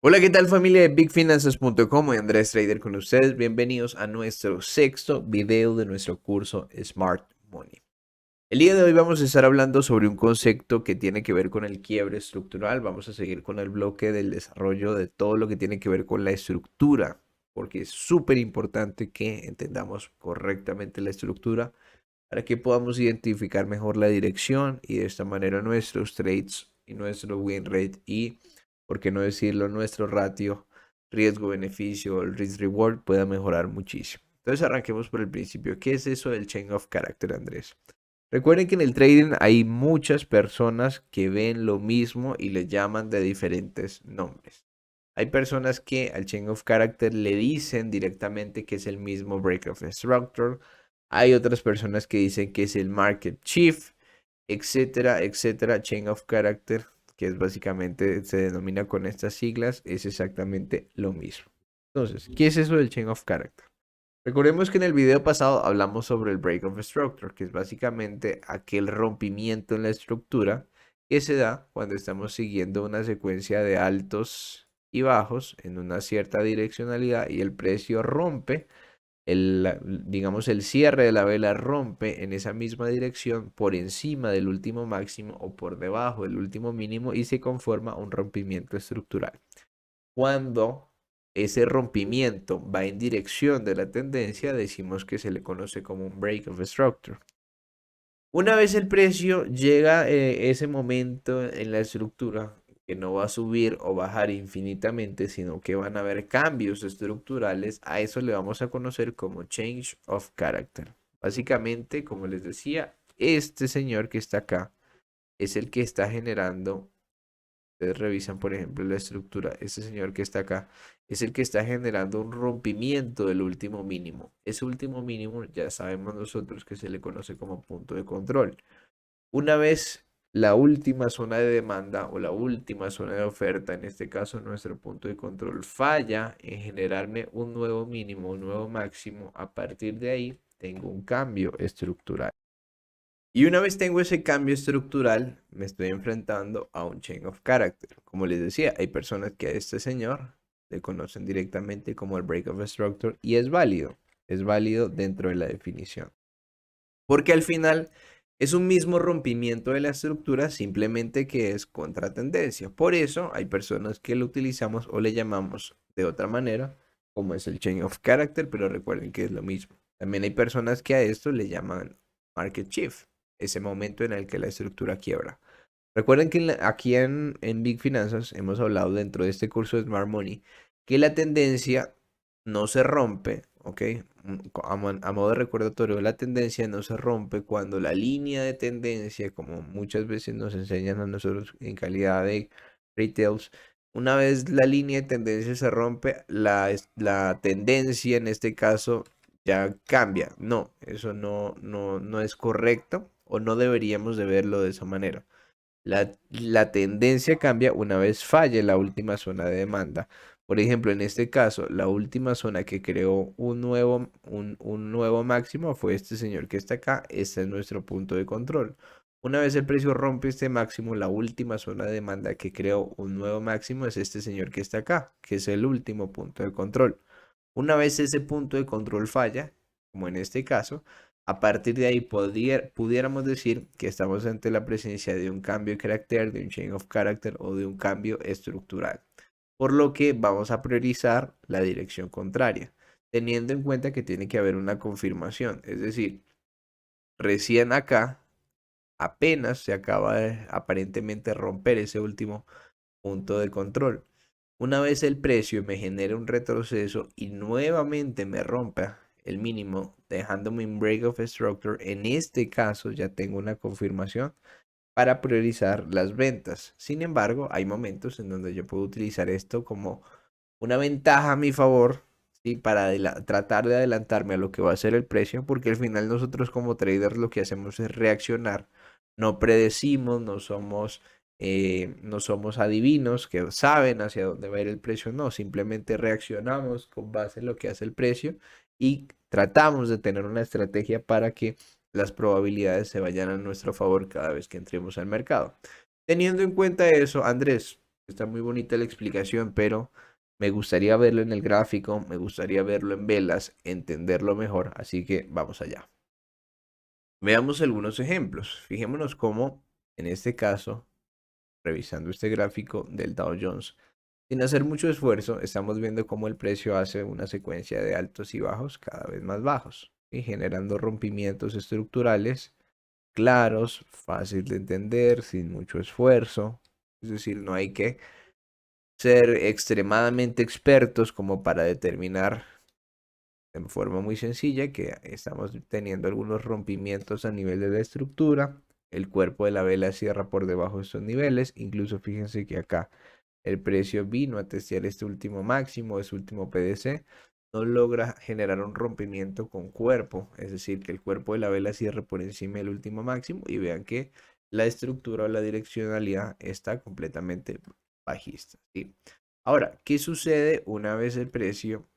Hola, ¿qué tal familia de BigFinances.com? Soy Andrés Trader con ustedes. Bienvenidos a nuestro sexto video de nuestro curso Smart Money. El día de hoy vamos a estar hablando sobre un concepto que tiene que ver con el quiebre estructural. Vamos a seguir con el bloque del desarrollo de todo lo que tiene que ver con la estructura, porque es súper importante que entendamos correctamente la estructura para que podamos identificar mejor la dirección y de esta manera nuestros trades y nuestro win rate y, por qué no decirlo, nuestro ratio riesgo-beneficio, el risk-reward pueda mejorar muchísimo. Entonces arranquemos por el principio. ¿Qué es eso del Chain of Character, Andrés? Recuerden que en el trading hay muchas personas que ven lo mismo y le llaman de diferentes nombres. Hay personas que al Chain of Character le dicen directamente que es el mismo Break of Structure. Hay otras personas que dicen que es el Market Chief, etcétera, etcétera. Chain of Character, que es básicamente, se denomina con estas siglas, es exactamente lo mismo. Entonces, ¿qué es eso del Chain of Character? Recordemos que en el video pasado hablamos sobre el Break of Structure, que es básicamente aquel rompimiento en la estructura que se da cuando estamos siguiendo una secuencia de altos y bajos en una cierta direccionalidad y el precio rompe, digamos el cierre de la vela rompe en esa misma dirección por encima del último máximo o por debajo del último mínimo y se conforma un rompimiento estructural. Cuando ese rompimiento va en dirección de la tendencia, decimos que se le conoce como un break of structure. Una vez el precio llega a ese momento en la estructura, que no va a subir o bajar infinitamente, sino que van a haber cambios estructurales, a eso le vamos a conocer como change of character. Básicamente, como les decía, este señor que está acá es el que está generando. Ustedes revisan, por ejemplo, la estructura. Este señor que está acá es el que está generando un rompimiento del último mínimo. Ese último mínimo ya sabemos nosotros que se le conoce como punto de control. Una vez la última zona de demanda o la última zona de oferta, en este caso nuestro punto de control, falla en generarme un nuevo mínimo, un nuevo máximo, a partir de ahí tengo un cambio estructural. Y una vez tengo ese cambio estructural, me estoy enfrentando a un chain of character. Como les decía, hay personas que a este señor le conocen directamente como el break of structure y es válido dentro de la definición. Porque al final es un mismo rompimiento de la estructura, simplemente que es contratendencia. Por eso hay personas que lo utilizamos o le llamamos de otra manera, como es el chain of character, pero recuerden que es lo mismo. También hay personas que a esto le llaman market shift, ese momento en el que la estructura quiebra. Recuerden que aquí en Big Finanzas hemos hablado dentro de este curso de Smart Money que la tendencia no se rompe, ¿ok? A modo de recordatorio, la tendencia no se rompe cuando la línea de tendencia, como muchas veces nos enseñan a nosotros en calidad de retails, una vez la línea de tendencia se rompe, la tendencia en este caso ya cambia. No, eso no es correcto o no deberíamos de verlo de esa manera. La tendencia cambia una vez falle la última zona de demanda. Por ejemplo, en este caso, la última zona que creó un nuevo máximo fue este señor que está acá. Este es nuestro punto de control. Una vez el precio rompe este máximo, la última zona de demanda que creó un nuevo máximo es este señor que está acá, que es el último punto de control. Una vez ese punto de control falla, como en este caso, a partir de ahí pudiéramos decir que estamos ante la presencia de un cambio de carácter, de un change of character o de un cambio estructural. Por lo que vamos a priorizar la dirección contraria, teniendo en cuenta que tiene que haber una confirmación. Es decir, recién acá apenas se acaba de aparentemente romper ese último punto de control. Una vez el precio me genere un retroceso y nuevamente me rompa el mínimo, dejándome un break of structure, en este caso ya tengo una confirmación para priorizar las ventas. Sin embargo, hay momentos en donde yo puedo utilizar esto como una ventaja a mi favor, ¿sí? Para tratar de adelantarme a lo que va a ser el precio, porque al final nosotros como traders lo que hacemos es reaccionar, no predecimos, no somos adivinos que saben hacia dónde va a ir el precio, no, simplemente reaccionamos con base en lo que hace el precio y tratamos de tener una estrategia para que las probabilidades se vayan a nuestro favor cada vez que entremos al mercado. Teniendo en cuenta eso, Andrés, Está muy bonita la explicación, pero me gustaría verlo en el gráfico, me gustaría verlo en velas, entenderlo mejor, así que vamos allá. Veamos algunos ejemplos. Fijémonos cómo, en este caso, revisando este gráfico del Dow Jones, sin hacer mucho esfuerzo, estamos viendo cómo el precio hace una secuencia de altos y bajos cada vez más bajos, y generando rompimientos estructurales claros, fácil de entender, sin mucho esfuerzo. Es decir, no hay que ser extremadamente expertos como para determinar en forma muy sencilla que estamos teniendo algunos rompimientos a nivel de la estructura. El cuerpo de la vela cierra por debajo de estos niveles. Incluso fíjense que acá el precio vino a testear este último máximo, este último PDC. No logra generar un rompimiento con cuerpo. Es decir, que el cuerpo de la vela cierre por encima del último máximo. Y vean que la estructura o la direccionalidad está completamente bajista, ¿sí? Ahora, ¿qué sucede una vez el precio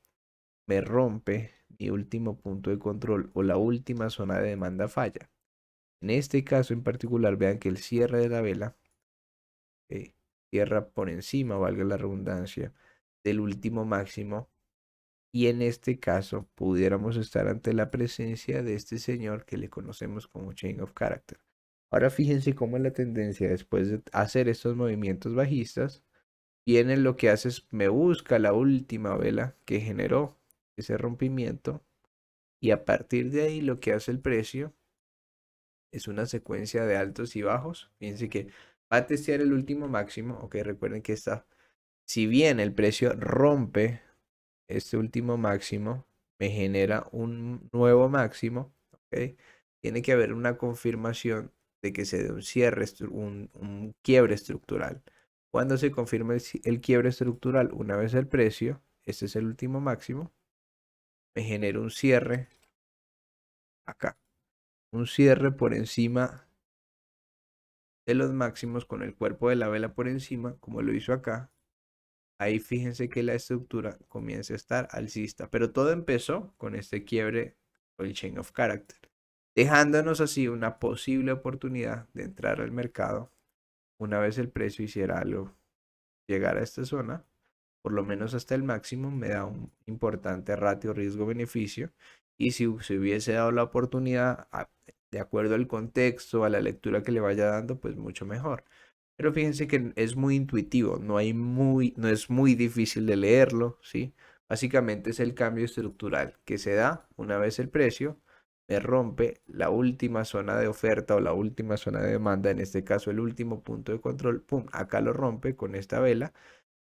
me rompe mi último punto de control o la última zona de demanda falla? En este caso en particular, vean que el cierre de la vela cierra por encima, valga la redundancia, del último máximo. Y en este caso pudiéramos estar ante la presencia de este señor que le conocemos como Chain of Character. Ahora fíjense cómo es la tendencia después de hacer estos movimientos bajistas. Viene lo que hace es me busca la última vela que generó ese rompimiento y a partir de ahí lo que hace el precio es una secuencia de altos y bajos. Fíjense que va a testear el último máximo. Ok, recuerden que si bien el precio rompe este último máximo, me genera un nuevo máximo. Ok, tiene que haber una confirmación de que se dé un cierre, un quiebre estructural. Cuando se confirma el quiebre estructural, una vez el precio, este es el último máximo, me genera un cierre acá. Un cierre por encima de los máximos con el cuerpo de la vela por encima, como lo hizo acá. Ahí fíjense que la estructura comienza a estar alcista, pero todo empezó con este quiebre o el Chain of Character, dejándonos así una posible oportunidad de entrar al mercado una vez el precio hiciera algo, llegar a esta zona, por lo menos hasta el máximo, me da un importante ratio riesgo-beneficio. Y si se hubiese dado la oportunidad, de acuerdo al contexto, a la lectura que le vaya dando, pues mucho mejor. Pero fíjense que es muy intuitivo, no es muy difícil de leerlo, ¿sí? Básicamente es el cambio estructural que se da una vez el precio me rompe la última zona de oferta o la última zona de demanda, en este caso el último punto de control, pum, acá lo rompe con esta vela,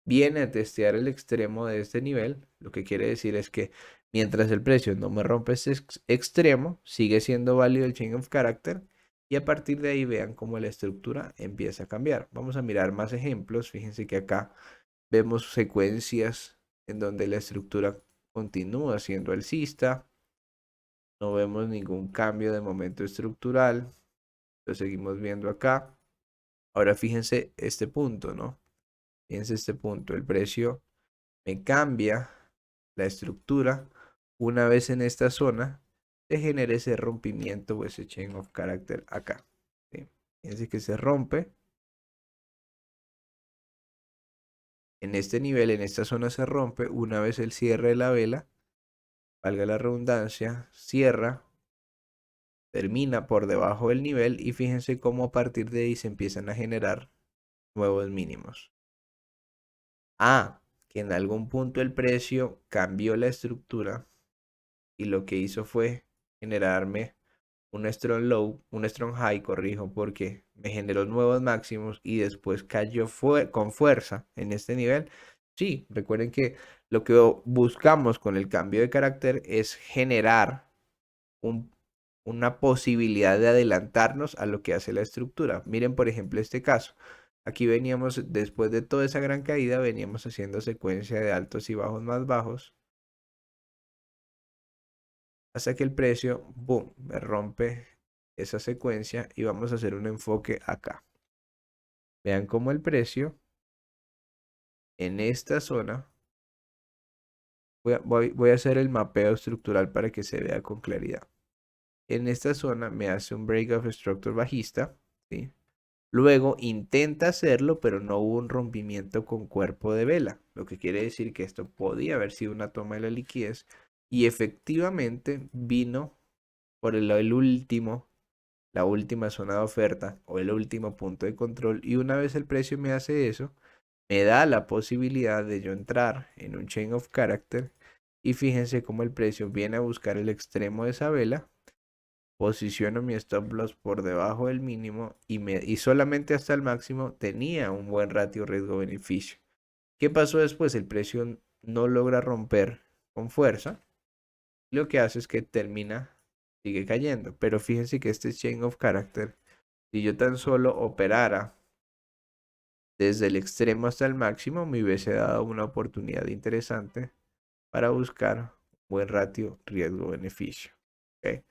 viene a testear el extremo de este nivel, lo que quiere decir es que mientras el precio no me rompe este extremo, sigue siendo válido el Chain of Character y a partir de ahí vean cómo la estructura empieza a cambiar. Vamos a mirar más ejemplos. Fíjense que acá vemos secuencias en donde la estructura continúa siendo alcista. No vemos ningún cambio de momento estructural. Lo seguimos viendo acá. Ahora fíjense este punto, ¿no? Fíjense este punto. El precio me cambia la estructura. Una vez en esta zona, se genera ese rompimiento o ese Chain of Character acá. ¿Sí? Fíjense que se rompe. En este nivel, en esta zona se rompe. Una vez el cierre de la vela, valga la redundancia, cierra, termina por debajo del nivel y fíjense cómo a partir de ahí se empiezan a generar nuevos mínimos. Que en algún punto el precio cambió la estructura y lo que hizo fue generarme un strong low, un strong high, corrijo, porque me generó nuevos máximos y después cayó con fuerza en este nivel. Sí, recuerden que lo que buscamos con el cambio de carácter es generar una posibilidad de adelantarnos a lo que hace la estructura. Miren, por ejemplo, este caso. Aquí veníamos, después de toda esa gran caída, veníamos haciendo secuencia de altos y bajos más bajos. Hasta que el precio, boom, me rompe esa secuencia y vamos a hacer un enfoque acá. Vean cómo el precio en esta zona, voy a hacer el mapeo estructural para que se vea con claridad. En esta zona me hace un break of structure bajista, ¿sí? Luego intenta hacerlo, pero no hubo un rompimiento con cuerpo de vela, lo que quiere decir que esto podía haber sido una toma de la liquidez y efectivamente vino por el último, la última zona de oferta o el último punto de control y una vez el precio me hace eso, me da la posibilidad de yo entrar en un chain of character y fíjense cómo el precio viene a buscar el extremo de esa vela, posiciono mi stop loss por debajo del mínimo y solamente hasta el máximo tenía un buen ratio riesgo-beneficio. ¿Qué pasó después? El precio no logra romper con fuerza. Lo que hace es que sigue cayendo. Pero fíjense que este chain of character, si yo tan solo operara desde el extremo hasta el máximo, me hubiese dado una oportunidad interesante para buscar un buen ratio riesgo-beneficio. ¿Okay?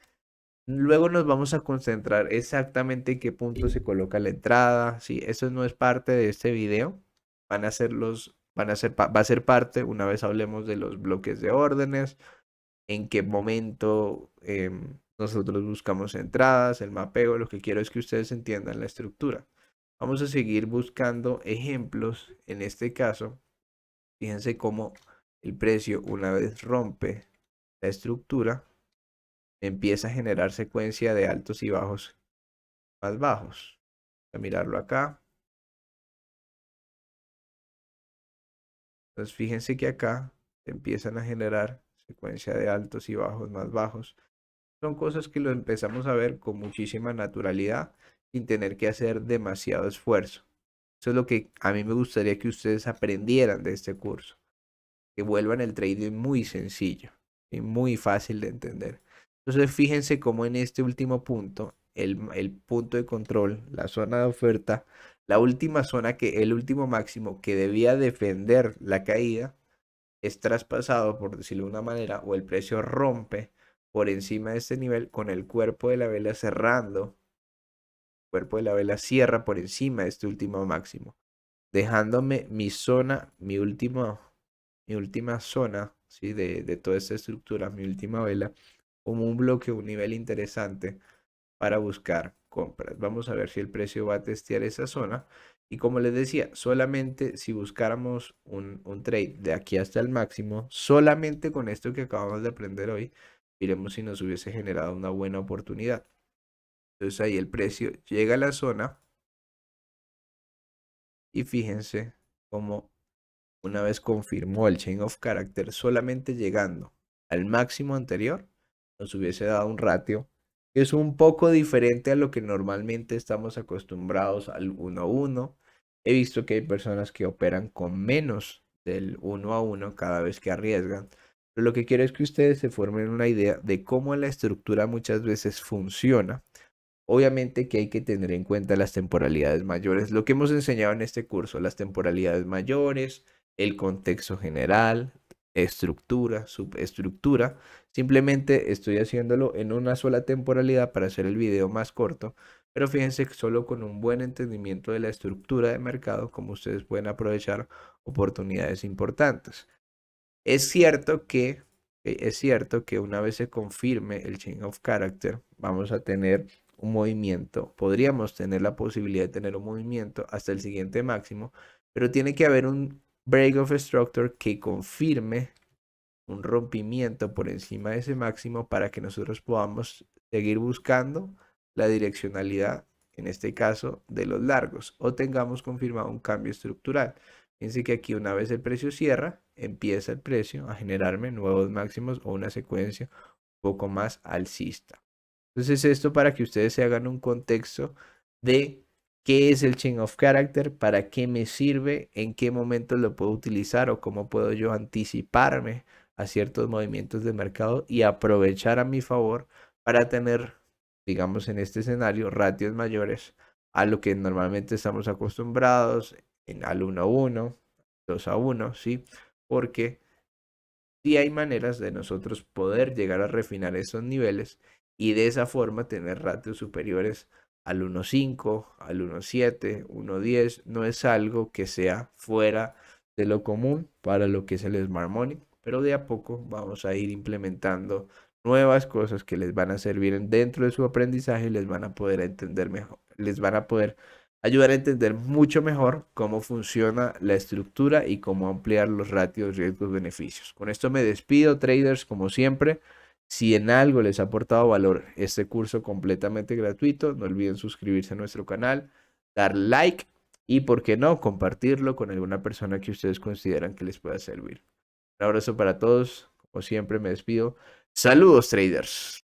Luego nos vamos a concentrar exactamente en qué punto se coloca la entrada. Sí, eso no es parte de este video. Va a ser parte una vez hablemos de los bloques de órdenes, en qué momento nosotros buscamos entradas, el mapeo. Lo que quiero es que ustedes entiendan la estructura. Vamos a seguir buscando ejemplos. En este caso, fíjense cómo el precio, una vez rompe la estructura, empieza a generar secuencia de altos y bajos más bajos. A mirarlo acá. Entonces fíjense que acá empiezan a generar secuencia de altos y bajos más bajos. Son cosas que lo empezamos a ver con muchísima naturalidad sin tener que hacer demasiado esfuerzo. Eso es lo que a mí me gustaría que ustedes aprendieran de este curso. Que vuelvan el trading muy sencillo y muy fácil de entender. Entonces fíjense cómo en este último punto, el punto de control, la zona de oferta, la última zona el último máximo que debía defender la caída, es traspasado, por decirlo de una manera, o el precio rompe por encima de este nivel con el cuerpo de la vela cerrando. El cuerpo de la vela cierra por encima de este último máximo, dejándome mi zona, mi última zona, ¿sí? de toda esta estructura, mi última vela, como un bloque, un nivel interesante para buscar compras. Vamos a ver si el precio va a testear esa zona. Y como les decía, solamente si buscáramos un trade de aquí hasta el máximo, solamente con esto que acabamos de aprender hoy, miremos si nos hubiese generado una buena oportunidad. Entonces ahí el precio llega a la zona y fíjense cómo una vez confirmó el chain of character, solamente llegando al máximo anterior, nos hubiese dado un ratio que es un poco diferente a lo que normalmente estamos acostumbrados al 1 a 1. He visto que hay personas que operan con menos del 1 a 1 cada vez que arriesgan. Pero lo que quiero es que ustedes se formen una idea de cómo la estructura muchas veces funciona. Obviamente que hay que tener en cuenta las temporalidades mayores, lo que hemos enseñado en este curso, las temporalidades mayores, el contexto general, estructura, subestructura. Simplemente estoy haciéndolo en una sola temporalidad para hacer el video más corto, pero fíjense que solo con un buen entendimiento de la estructura de mercado, como ustedes pueden aprovechar oportunidades importantes. Es cierto que una vez se confirme el chain of character, vamos a tener un movimiento, podríamos tener la posibilidad de tener un movimiento hasta el siguiente máximo, pero tiene que haber un break of structure que confirme un rompimiento por encima de ese máximo para que nosotros podamos seguir buscando la direccionalidad, en este caso, de los largos, o tengamos confirmado un cambio estructural. Fíjense que aquí una vez el precio cierra, empieza el precio a generarme nuevos máximos o una secuencia un poco más alcista. Entonces esto para que ustedes se hagan un contexto de qué es el chain of character, para qué me sirve, en qué momento lo puedo utilizar o cómo puedo yo anticiparme a ciertos movimientos de mercado y aprovechar a mi favor para tener, digamos en este escenario, ratios mayores a lo que normalmente estamos acostumbrados al 1 a 1, 2 a 1, ¿sí? Porque sí hay maneras de nosotros poder llegar a refinar esos niveles y de esa forma tener ratios superiores al 1.5, al 1.7, 1.10. No es algo que sea fuera de lo común para lo que es el Smart Money, pero de a poco vamos a ir implementando nuevas cosas que les van a servir dentro de su aprendizaje y les van a poder entender mejor, les van a poder ayudar a entender mucho mejor cómo funciona la estructura y cómo ampliar los ratios riesgos-beneficios. Con esto me despido, traders, como siempre. Si en algo les ha aportado valor este curso completamente gratuito, no olviden suscribirse a nuestro canal, dar like y, por qué no, compartirlo con alguna persona que ustedes consideran que les pueda servir. Un abrazo para todos. Como siempre, me despido. Saludos, traders.